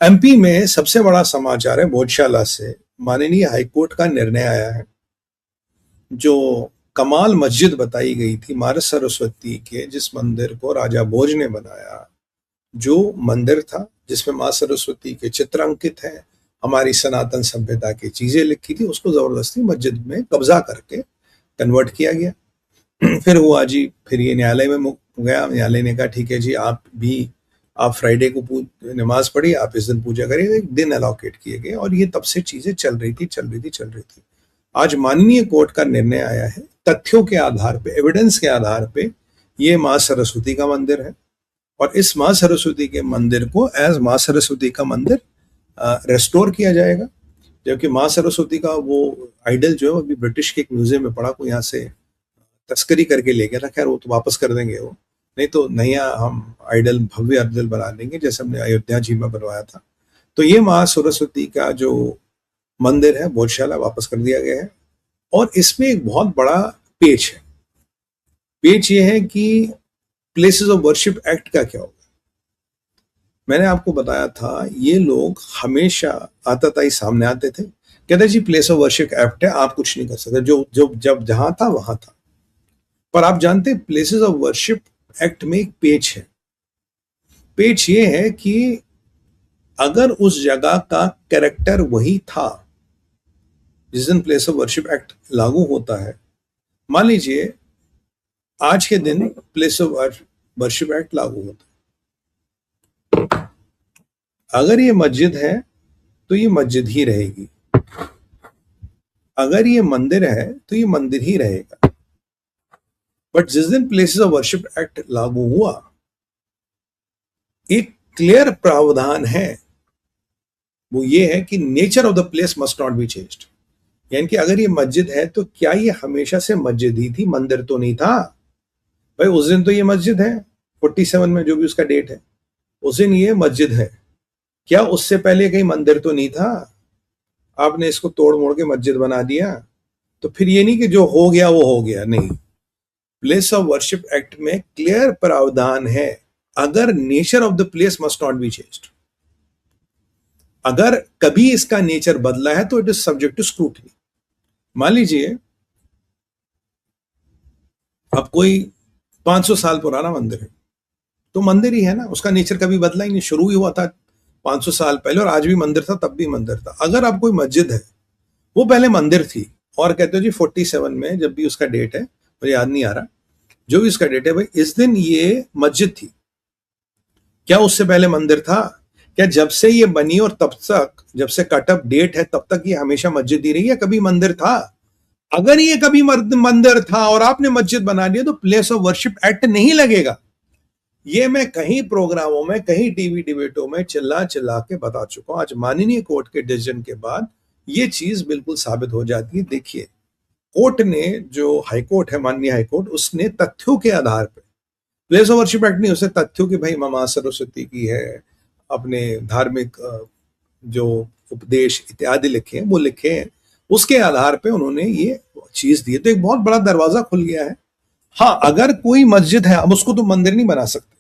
MP में सबसे बड़ा समाचार है भोजशाला से। माननीय हाईकोर्ट का निर्णय आया है। जो कमाल मस्जिद बताई गई थी महाराज सरस्वती के, जिस मंदिर को राजा भोज ने बनाया, जो मंदिर था जिसमें माँ सरस्वती के चित्र अंकित हैं, हमारी सनातन सभ्यता की चीजें लिखी थी, उसको जबरदस्ती मस्जिद में कब्जा करके कन्वर्ट किया गया। फिर हुआ जी, फिर ये न्यायालय में गया। न्यायालय ने कहा ठीक है जी, आप फ्राइडे को नमाज पढ़ी, आप इस दिन पूजा करिए। एक दिन अलोकेट किए गए और ये तब से चीजें चल रही थी। आज माननीय कोर्ट का निर्णय आया है, तथ्यों के आधार पे, एविडेंस के आधार पे ये माँ सरस्वती का मंदिर है और इस माँ सरस्वती के मंदिर को एज माँ सरस्वती का मंदिर रेस्टोर किया जाएगा। जबकि माँ सरस्वती का वो आइडल जो है अभी ब्रिटिश के एक म्यूजियम में पड़ा, कोई यहाँ से तस्करी करके ले गया था। खैर वो तो वापस कर देंगे, वो नहीं तो नया हम आइडल, भव्य आइडल बना लेंगे जैसे हमने अयोध्या जी में बनवाया था। तो ये माँ सरस्वती का जो मंदिर है भोजशाला वापस कर दिया गया है। और इसमें एक बहुत बड़ा पेच है। पेच ये है कि प्लेसेस ऑफ वर्शिप एक्ट का क्या होगा। मैंने आपको बताया था, ये लोग हमेशा आताताई सामने आते थे, कहते जी प्लेस ऑफ वर्शिप एक्ट है, आप कुछ नहीं कर सकते, जो जो जब जहां था वहां था। पर आप जानते हैं प्लेसेस ऑफ वर्शिप एक्ट में एक पेच है। पेच ये है कि अगर उस जगह का कैरेक्टर वही था जिस दिन प्लेस ऑफ वर्शिप एक्ट लागू होता है, मान लीजिए आज के दिन प्लेस ऑफ वर्शिप एक्ट लागू होता है, अगर ये मस्जिद है तो ये मस्जिद ही रहेगी, अगर ये मंदिर है तो ये मंदिर ही रहेगा। बट जिस दिन प्लेसेस ऑफ वर्शिप एक्ट लागू हुआ, एक क्लियर प्रावधान है, वो ये है कि nature of the place must not be changed. यानी कि अगर ये मस्जिद है तो क्या ये हमेशा से मस्जिद ही थी, मंदिर तो नहीं था। भाई उस दिन तो ये मस्जिद है, 47 में जो भी उसका डेट है, उस दिन ये मस्जिद है। क्या उससे पहले कहीं मंदिर तो नहीं था? आपने इसको तोड़ मोड़ के मस्जिद बना दिया। तो फिर ये नहीं कि जो हो गया वो हो गया, नहीं। प्लेस ऑफ वर्शिप एक्ट में क्लियर प्रावधान है, अगर nature of the place must not be changed, अगर कभी इसका नेचर बदला है तो it is subject to scrutiny. मान लीजिए अब कोई 500 साल पुराना मंदिर है, तो मंदिर ही है ना, उसका नेचर कभी बदला ही नहीं, शुरू ही हुआ था 500 साल पहले और आज भी मंदिर था, तब भी मंदिर था। अगर अब कोई मस्जिद है, वो पहले मंदिर थी और कहते हो जी 47 में जब भी उसका डेट है, मुझे याद नहीं आ रहा, जो भी उसका डेट है, भाई इस दिन ये मस्जिद थी, क्या उससे पहले मंदिर था? क्या जब से ये बनी और तब तक, जब से कटअप डेट है तब तक ये हमेशा मस्जिद ही रही है, कभी मंदिर था? अगर ये कभी मंदिर था और आपने मस्जिद बना दिया तो प्लेस ऑफ वर्शिप एक्ट नहीं लगेगा। ये मैं कहीं प्रोग्रामों में, कहीं टीवी डिबेटों में चिल्ला चिल्ला के बता चुका हूं। आज माननीय कोर्ट के डिसीजन के बाद ये चीज बिल्कुल साबित हो जाती है। देखिए, कोर्ट ने, जो हाईकोर्ट है, माननीय हाईकोर्ट, उसने तथ्यों के आधार पर, प्लेस ऑफ वर्शिप एक्ट नहीं, उसे तथ्यों की, भाई मां सरस्वती की है, अपने धार्मिक जो उपदेश इत्यादि लिखे हैं वो लिखे हैं, उसके आधार पे उन्होंने ये चीज दी। तो एक बहुत बड़ा दरवाजा खुल गया है। हाँ, अगर कोई मस्जिद है, अब उसको तो मंदिर नहीं बना सकते,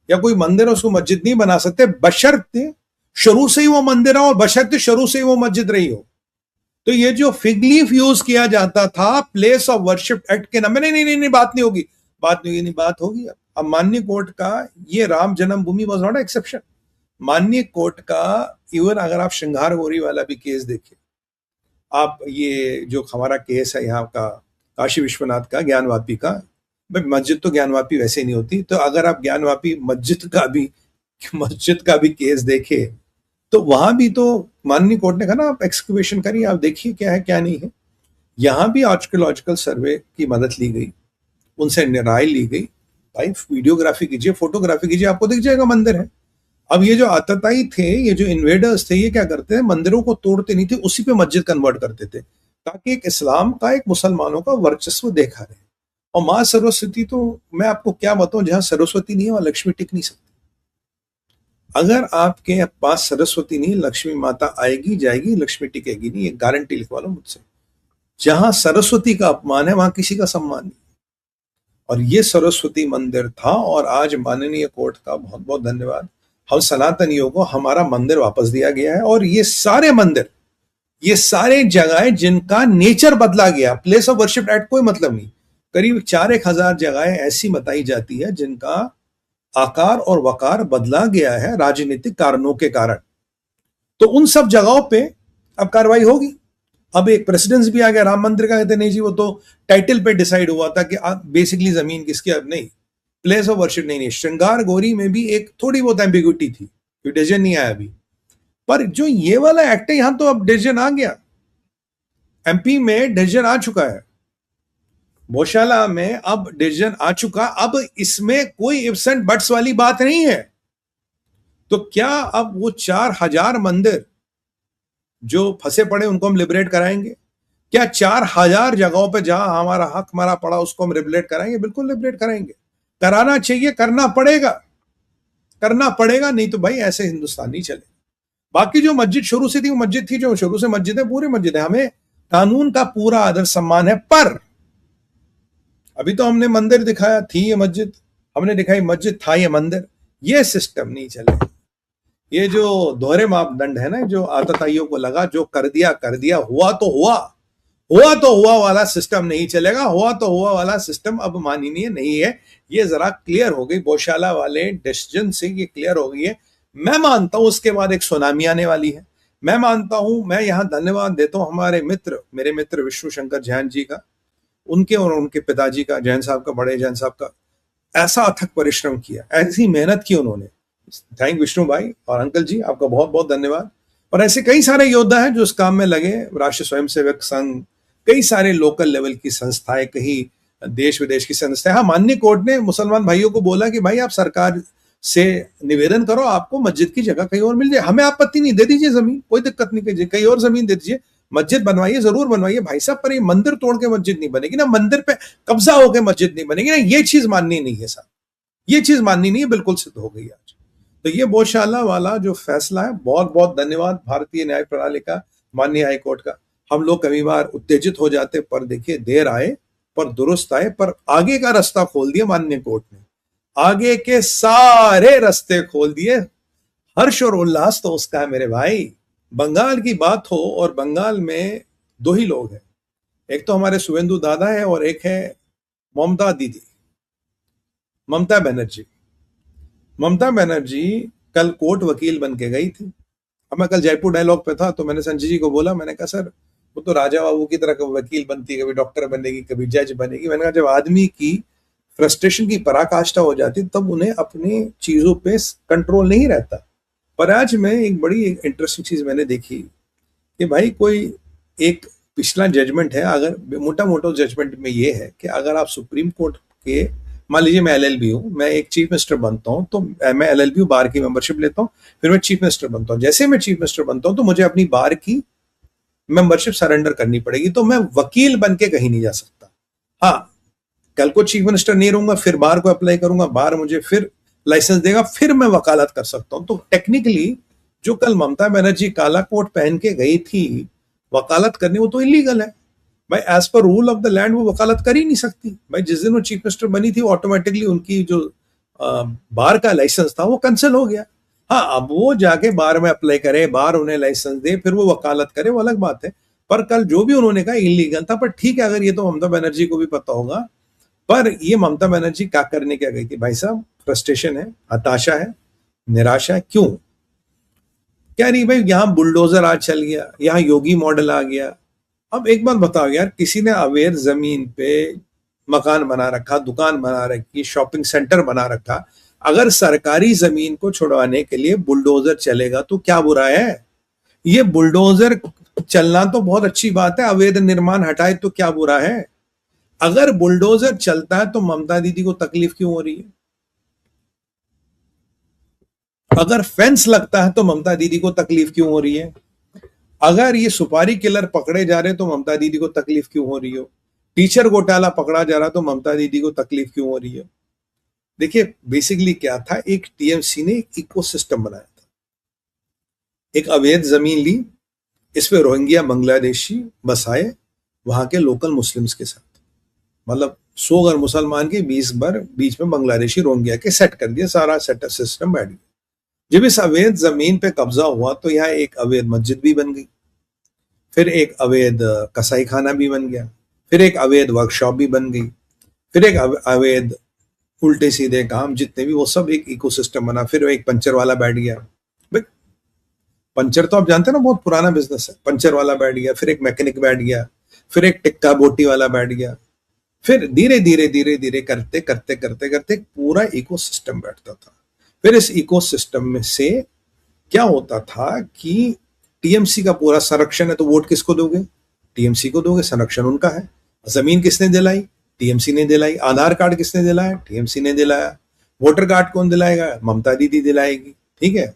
या कोई मंदिर है उसको मस्जिद नहीं बना सकते, बशर्ते शुरू से ही वो मंदिर है और बशर्ते शुरू से ही वो मस्जिद रही हो। तो ये जो फिग लीफ यूज किया जाता था प्लेस ऑफ वर्शिप एक्ट के नाम में, नहीं, बात नहीं होगी, बात होगी। अब माननीय कोर्ट का ये राम जन्मभूमि वॉज नॉट एक्सेप्शन। माननीय कोर्ट का इवन अगर आप श्रृंगार गौरी वाला भी केस देखिए, आप ये जो हमारा केस है यहाँ का काशी विश्वनाथ का, ज्ञानवापी का, भाई मस्जिद तो ज्ञानवापी वैसे नहीं होती, तो अगर आप ज्ञानवापी मस्जिद का भी केस देखे तो वहां भी तो माननीय कोर्ट ने कहा ना, आप एक्सक्यूवेशन करिए, आप देखिए क्या है क्या नहीं है। यहां भी आर्कियोलॉजिकल सर्वे की मदद ली गई, उनसे राय ली गई, भाई वीडियोग्राफी कीजिए, फोटोग्राफी कीजिए, आपको दिख जाएगा मंदिर है। अब ये जो आतताई थे, ये जो इन्वेडर्स थे, ये क्या करते हैं, मंदिरों को तोड़ते नहीं थे, उसी पे मस्जिद कन्वर्ट करते थे, ताकि एक इस्लाम का, एक मुसलमानों का वर्चस्व देखा रहे। और माँ सरस्वती तो मैं आपको क्या बताऊं, जहां सरस्वती नहीं है वहां लक्ष्मी टिक नहीं सकती। अगर आपके पास सरस्वती नहीं, लक्ष्मी माता आएगी जाएगी, लक्ष्मी टिकेगी नहीं, ये गारंटी लिखवा लो मुझसे। जहां सरस्वती का अपमान है वहां किसी का सम्मान नहीं। और ये सरस्वती मंदिर था, और आज माननीय कोर्ट का बहुत बहुत धन्यवाद, हम सनातनियों को हमारा मंदिर वापस दिया गया है, और ये सारे मंदिर, ये सारे जगहें जिनका नेचर बदला गया, प्लेस ऑफ वर्शिप एक्ट कोई मतलब नहीं, करीब 4-1 हजार जगहें ऐसी बताई जाती है जिनका आकार और वकार बदला गया है राजनीतिक कारणों के कारण। तो उन सब जगहों पे अब कार्रवाई होगी। अब एक प्रेसिडेंस भी आ गया राम मंदिर का, कहते नहीं जी वो तो टाइटल पे डिसाइड हुआ था कि बेसिकली जमीन किसकी, अब नहीं, प्लेस ऑफ वर्शिप नहीं। श्रृंगार गौरी में भी एक थोड़ी बहुत एम्बिग्यूटी थी, डिसीजन नहीं आया अभी, पर जो ये वाला एक्ट है यहां तो अब डिसीजन आ गया, एमपी में डिसीजन आ चुका है, गौशाला में अब डिसीजन आ चुका। अब इसमें कोई इफ्स एंड बट्स वाली बात नहीं है। तो क्या अब वो 4,000 मंदिर जो फंसे पड़े उनको हम लिबरेट कराएंगे? क्या 4,000 जगहों पे जहां हमारा हक मारा पड़ा उसको हम लिबरेट कराएंगे? बिल्कुल लिबरेट कराएंगे, कराना चाहिए, करना पड़ेगा, करना पड़ेगा, नहीं तो भाई ऐसे हिंदुस्तान नहीं चले। बाकी जो मस्जिद शुरू से थी वो मस्जिद थी, जो शुरू से मस्जिद है पूरी मस्जिद है, हमें कानून का पूरा आदर सम्मान है। पर अभी तो हमने मंदिर दिखाया, थी ये मस्जिद, हमने दिखाई मस्जिद, था ये मंदिर, ये सिस्टम नहीं चलेगा। ये जो दोहरे मापदंड है ना, जो आतताइयों को लगा जो कर दिया, हुआ तो हुआ, हुआ तो हुआ वाला सिस्टम नहीं चलेगा। हुआ तो हुआ वाला सिस्टम अब माननीय नहीं है। ये जरा क्लियर हो गई, गौशाला वाले डिसीजन से ये क्लियर हो गई है। मैं मानता हूं उसके बाद एक सुनामी आने वाली है। मैं मानता हूं, मैं यहां धन्यवाद देता हूं हमारे मित्र, मेरे मित्र विष्णु शंकर जैन जी का, उनके और उनके पिताजी का, जैन साहब का, बड़े जैन साहब का, ऐसा अथक परिश्रम किया, ऐसी मेहनत की उन्होंने। थैंक विष्णु भाई और अंकल जी, आपका बहुत बहुत धन्यवाद। और ऐसे कई सारे योद्धा हैं जो इस काम में लगे, राष्ट्रीय स्वयंसेवक संघ, कई सारे लोकल लेवल की संस्थाएं, कहीं देश विदेश की संस्थाएं। हाँ, माननीय कोर्ट ने मुसलमान भाइयों को बोला कि भाई आप सरकार से निवेदन करो, आपको मस्जिद की जगह कहीं और मिल जाए, हमें आपत्ति नहीं, दे दीजिए जमीन, कोई दिक्कत नहीं, कीजिए कहीं और जमीन दे दीजिए, मस्जिद बनवाइए, जरूर बनवाइए भाई साहब, पर ये मंदिर तोड़ के मस्जिद नहीं बनेगी ना, मंदिर पे कब्जा होकर मस्जिद नहीं बनेगी ना, ये चीज माननी नहीं है साहब, ये चीज माननी नहीं है, बिल्कुल सिद्ध हो गई आज। तो ये गौशाला वाला जो फैसला है, बहुत बहुत धन्यवाद भारतीय न्याय प्रणाली का, माननीय हाईकोर्ट का। हम लोग कभी बार उत्तेजित हो जाते, पर देखिए देर आए पर दुरुस्त आए, पर आगे का रास्ता खोल दिया माननीय कोर्ट ने, आगे के सारे रास्ते खोल दिए। हर्ष और उल्लास तो उसका है मेरे भाई। बंगाल की बात हो, और बंगाल में दो ही लोग हैं, एक तो हमारे शुभेंदु दादा है और एक है ममता दीदी, ममता बनर्जी। ममता बनर्जी कल कोर्ट वकील बन के गई थी। अब मैं कल जयपुर डायलॉग पे था, तो मैंने संजय जी को बोला, मैंने कहा सर वो तो राजा बाबू की तरह वकील बनती है, कभी डॉक्टर बनेगी, कभी जज बनेगी। मैंने कहा जब आदमी की फ्रस्ट्रेशन की पराकाष्ठा हो जाती तब उन्हें अपनी चीजों पे कंट्रोल नहीं रहता। पर आज मैं एक बड़ी इंटरेस्टिंग चीज मैंने देखी कि भाई कोई एक पिछला जजमेंट है, अगर मोटा मोटा जजमेंट में ये है कि अगर आप सुप्रीम कोर्ट के, मान लीजिए मैं एलएलबी हूँ, मैं एक चीफ मिनिस्टर बनता हूँ, तो मैं एलएलबी बार की मेंबरशिप लेता हूँ, फिर मैं चीफ मिनिस्टर बनता हूँ। जैसे मैं चीफ मिनिस्टर बनता हूँ तो मुझे अपनी बार की मेंबरशिप सरेंडर करनी पड़ेगी, तो मैं वकील बन के कहीं नहीं जा सकता। हाँ, कल को चीफ मिनिस्टर नहीं रहूंगा, फिर बार को अप्लाई करूंगा, बार मुझे फिर लाइसेंस देगा, फिर मैं वकालत कर सकता हूं। तो टेक्निकली जो कल ममता बनर्जी काला कोट पहन के गई थी वकालत करने, वो तो इलीगल है भाई, as per rule of the land वो वकालत कर ही नहीं सकती भाई। जिस दिन वो चीफ मिनिस्टर बनी थी ऑटोमेटिकली उनकी जो बार का लाइसेंस था वो कैंसिल हो गया। हाँ, अब वो जाके बार में अप्लाई करे, बार उन्हें लाइसेंस दे, फिर वो वकालत करे, वो अलग बात है। पर कल जो भी उन्होंने कहा इलीगल था। पर ठीक है, अगर ये तो ममता बनर्जी को भी पता होगा, पर ये ममता बनर्जी क्या करने क्या गई थी भाई साहब? फ्रस्ट्रेशन है, हताशा है, निराशा है। क्यों? क्या नहीं भाई, यहां बुलडोजर आज चल गया, यहां योगी मॉडल आ गया। अब एक बात बताओ यार, किसी ने अवैध जमीन पे मकान बना रखा, दुकान बना रखी, शॉपिंग सेंटर बना रखा, अगर सरकारी जमीन को छुड़वाने के लिए बुलडोजर चलेगा तो क्या बुरा है? ये बुलडोजर चलना तो बहुत अच्छी बात है, अवैध निर्माण हटाए तो क्या बुरा है? अगर बुलडोजर चलता है तो ममता दीदी को तकलीफ क्यों हो रही है? अगर फेंस लगता है तो ममता दीदी को तकलीफ क्यों हो रही है? अगर ये सुपारी किलर पकड़े जा रहे तो ममता दीदी को तकलीफ क्यों हो रही हो? टीचर घोटाला पकड़ा जा रहा तो ममता दीदी को तकलीफ क्यों हो रही है? देखिए बेसिकली क्या था, एक टीएमसी ने एक इकोसिस्टम बनाया था, एक अवैध जमीन ली, इस पे रोहिंग्या बांग्लादेशी बसाए वहां के लोकल मुस्लिम्स के साथ, मतलब 100 घर मुसलमान के 20 बार बीच में बांग्लादेशी रोहिंग्या के सेट कर दिया, सारा सेटअप सिस्टम बैठ गया। जब इस अवैध जमीन पे कब्जा हुआ तो यहाँ एक अवैध मस्जिद भी बन गई, फिर एक अवैध कसाई खाना भी बन गया, फिर एक अवैध वर्कशॉप भी बन गई, फिर एक अवैध उल्टे सीधे काम जितने भी वो सब एक इकोसिस्टम बना। फिर एक पंचर वाला बैठ गया। भाई पंचर तो आप जानते हैं ना, बहुत पुराना बिजनेस है। पंचर वाला बैठ गया, फिर एक मैकेनिक बैठ गया, फिर एक टिक्का बोटी वाला बैठ गया, फिर धीरे धीरे धीरे धीरे करते करते करते करते पूरा इकोसिस्टम बैठता था। फिर इस इकोसिस्टम में से क्या होता था कि टीएमसी का पूरा संरक्षण है, तो वोट किसको दोगे? टीएमसी को दोगे, संरक्षण उनका है। जमीन किसने दिलाई? टीएमसी ने दिलाई। आधार कार्ड किसने दिलाया? टीएमसी ने दिलाया। वोटर कार्ड कौन दिलाएगा? ममता दीदी दिलाएगी। ठीक है,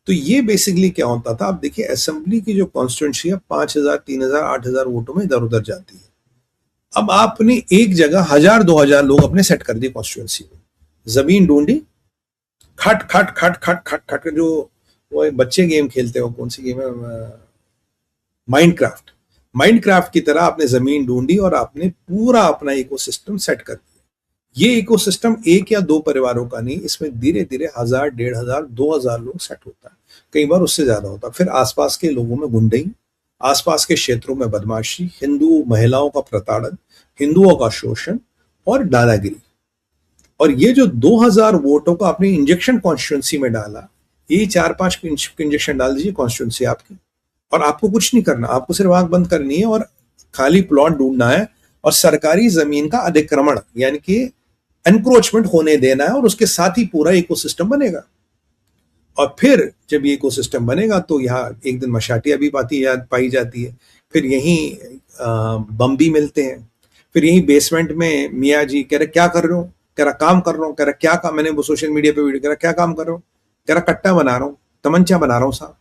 तो ये बेसिकली क्या होता था, आप देखिए असेंबली की जो कॉन्स्टिट्यूंसी है 5,000 3,000 8,000 वोटों में इधर उधर जाती है। अब आपने एक जगह 1,000 2,000 लोग अपने सेट कर दिए कॉन्स्टिट्यूंसी में, जमीन ढूंढी, खट खट खट खट खट खट, जो वो बच्चे गेम खेलते हो, कौन सी गेम है, माइनक्राफ्ट। माइनक्राफ्ट की तरह आपने जमीन ढूंढी और आपने पूरा अपना इकोसिस्टम सेट कर दिया। ये इकोसिस्टम एक या दो परिवारों का नहीं, इसमें धीरे धीरे 1,000 1,500 2,000 लोग सेट होता है, कई बार उससे ज्यादा होता है। फिर आसपास के लोगों में गुंडई, आसपास के क्षेत्रों में बदमाशी, हिंदू महिलाओं का प्रताड़न, हिंदुओं का शोषण और दादागिरी। और ये जो 2,000 वोटों का आपने इंजेक्शन कॉन्स्टिट्यूंसी में डाला, ये 4-5 इंजेक्शन डाल दीजिए कॉन्स्टिट्यूंसी आपकी, और आपको कुछ नहीं करना, आपको सिर्फ आंख बंद करनी है और खाली प्लॉट ढूंढना है और सरकारी जमीन का अधिक्रमण यानी कि एनक्रोचमेंट होने देना है, और उसके साथ ही पूरा इकोसिस्टम बनेगा। और फिर जब ये इकोसिस्टम बनेगा तो यहाँ एक दिन मशाटियां भी पाई जाती है, फिर यहीं बम भी मिलते हैं, फिर यहीं बेसमेंट में मियाँ जी कह रहे क्या कर रहे हो, कह रहा काम कर रहा हूँ, कह रहा क्या काम, मैंने वो सोशल मीडिया पे वीडियो, कह रहा क्या काम कर रहा हूँ, कह रहा कट्टा बना रहा हूँ, तमंचा बना रहा हूँ साहब।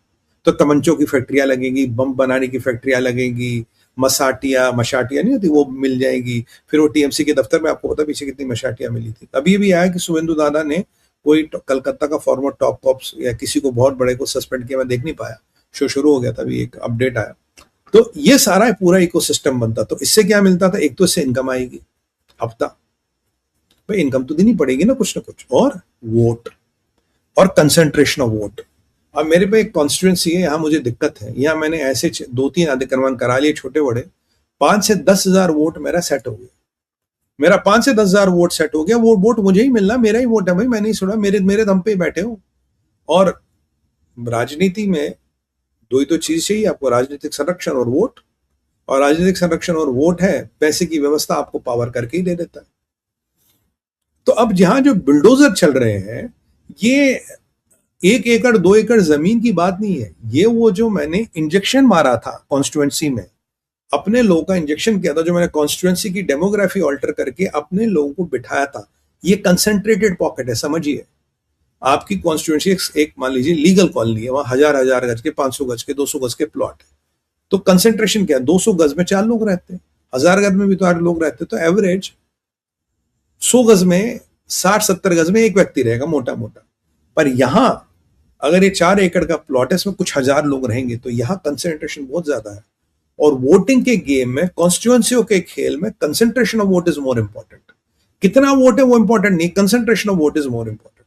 तो तमंचों की फैक्ट्रियां लगेंगी, बम बनाने की फैक्ट्रियां लगेंगी, मशाटियां नहीं होती वो मिल जाएगी। फिर वो टीएमसी के दफ्तर में, आपको पता पीछे कितनी मशाटियां मिली थी। अभी भी आया कि शुभेंदु दादा ने कोई कलकत्ता का फॉर्मर टॉप कॉप्स या किसी को बहुत बड़े को सस्पेंड किया, मैं देख नहीं पाया, शो शुरू हो गया था, अभी एक अपडेट आया। तो ये सारा पूरा इकोसिस्टम बनता। तो इससे क्या मिलता था, एक तो इससे इनकम आएगी, हफ्ता भाई इनकम तो देनी पड़ेगी ना कुछ, और वोट और कंसंट्रेशन ऑफ वोट। अब मेरे पे एक कॉन्स्टिट्यूंसी है, यहाँ मुझे दिक्कत है, यहाँ मैंने ऐसे 2-3 अधिक्रमण करा लिए छोटे बड़े, 5 से 10,000 वोट मेरा सेट हो गया। मेरा 5 से 10,000 वोट सेट हो गया, वो वोट मुझे ही मिलना, मेरा ही वोट है भाई, मैंने ही सुना, मेरे दम पे ही बैठे हो। और राजनीति में दो ही तो चीज चाहिए आपको, राजनीतिक संरक्षण और वोट। और राजनीतिक संरक्षण और वोट है, पैसे की व्यवस्था आपको पावर करके ही दे देता है। तो अब जहां जो बुलडोजर चल रहे हैं, ये 1 एकड़ 2 एकड़ जमीन की बात नहीं है, ये वो जो मैंने इंजेक्शन मारा था कॉन्स्टिट्यूएंसी में, अपने लोगों का इंजेक्शन किया था, जो मैंने कॉन्स्टिट्यूएंसी की डेमोग्राफी ऑल्टर करके अपने लोगों को बिठाया था, ये कंसंट्रेटेड पॉकेट है। समझिए, आपकी कॉन्स्टिट्यूएंसी एक मान लीजिए लीगल कॉलोनी है, वहां 1,000 गज के, 500 गज के, 200 गज के प्लॉट है। तो कंसेंट्रेशन क्या है, 200 गज में 4 लोग रहते हैं, 1,000 गज में भी तो 8 लोग रहते हैं, तो एवरेज 100 गज में 60-70 गज में एक व्यक्ति रहेगा मोटा मोटा। पर यहां अगर ये 4 एकड़ का प्लॉट है, इसमें कुछ 1,000 लोग रहेंगे, तो यहां कंसेंट्रेशन बहुत ज्यादा है। और वोटिंग के गेम में, कॉन्स्टिट्यूएंसियों के खेल में, concentration of vote is more important. कितना वोट है वो इंपॉर्टेंट नहीं, concentration of vote is more important.